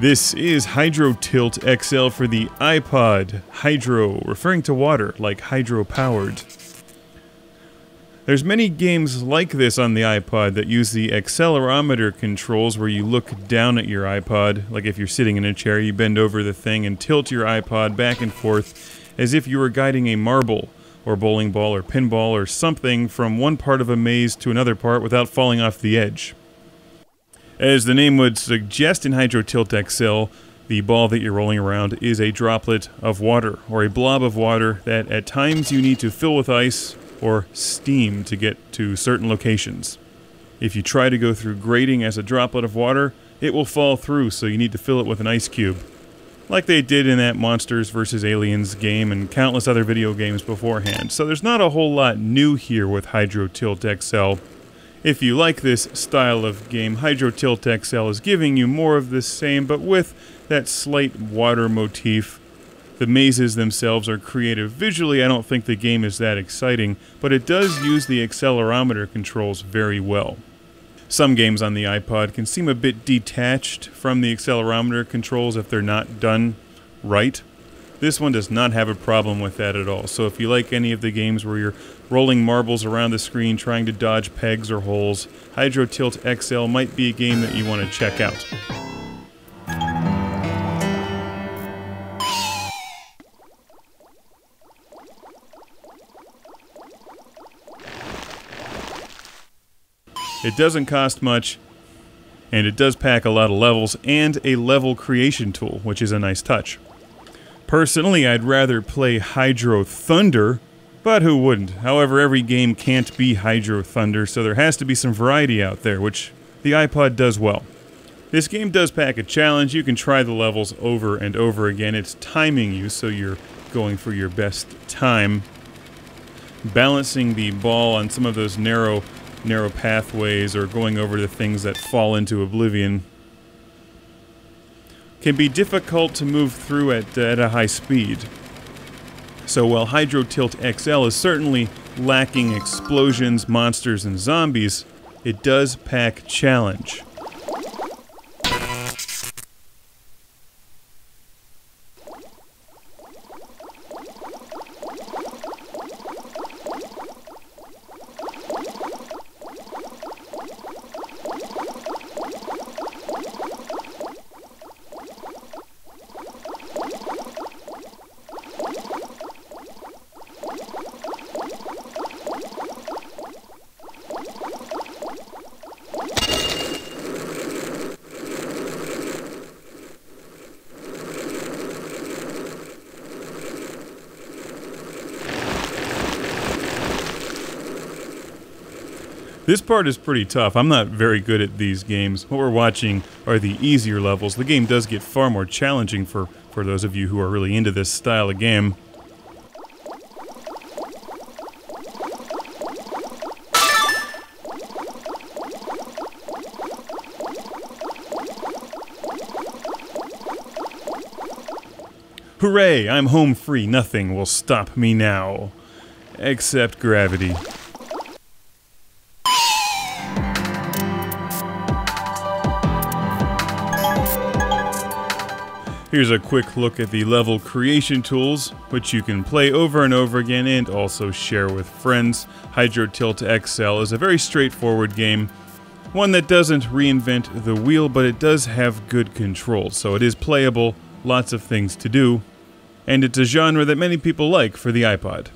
This is Hydrotilt XL for the iPod. Hydro, referring to water, like hydro-powered. There's many games like this on the iPod that use the accelerometer controls where you look down at your iPod, like if you're sitting in a chair, you bend over the thing and tilt your iPod back and forth as if you were guiding a marble, or bowling ball, or pinball, or something from one part of a maze to another part without falling off the edge. As the name would suggest in Hydrotilt XL, the ball that you're rolling around is a droplet of water, or a blob of water that at times you need to fill with ice or steam to get to certain locations. If you try to go through grating as a droplet of water, it will fall through, so you need to fill it with an ice cube. Like they did in that Monsters vs. Aliens game and countless other video games beforehand. So there's not a whole lot new here with Hydrotilt XL. If you like this style of game, Hydrotilt XL is giving you more of the same, but with that slight water motif. The mazes themselves are creative. Visually, I don't think the game is that exciting, but it does use the accelerometer controls very well. Some games on the iPod can seem a bit detached from the accelerometer controls if they're not done right. This one does not have a problem with that at all. So if you like any of the games where you're rolling marbles around the screen trying to dodge pegs or holes, Hydrotilt XL might be a game that you want to check out. It doesn't cost much, and it does pack a lot of levels and a level creation tool, which is a nice touch. Personally, I'd rather play Hydro Thunder, but who wouldn't? However, every game can't be Hydro Thunder, so there has to be some variety out there, which the iPod does well. This game does pack a challenge. You can try the levels over and over again. It's timing you, so you're going for your best time. Balancing the ball on some of those narrow pathways or going over the things that fall into oblivion can be difficult to move through at a high speed. So while Hydrotilt XL is certainly lacking explosions, monsters, and zombies, it does pack challenge. This part is pretty tough. I'm not very good at these games. What we're watching are the easier levels. The game does get far more challenging for those of you who are really into this style of game. Hooray! I'm home free. Nothing will stop me now. Except gravity. Here's a quick look at the level creation tools, which you can play over and over again and also share with friends. Hydrotilt XL is a very straightforward game, one that doesn't reinvent the wheel, but it does have good controls, so it is playable, lots of things to do, and it's a genre that many people like for the iPod.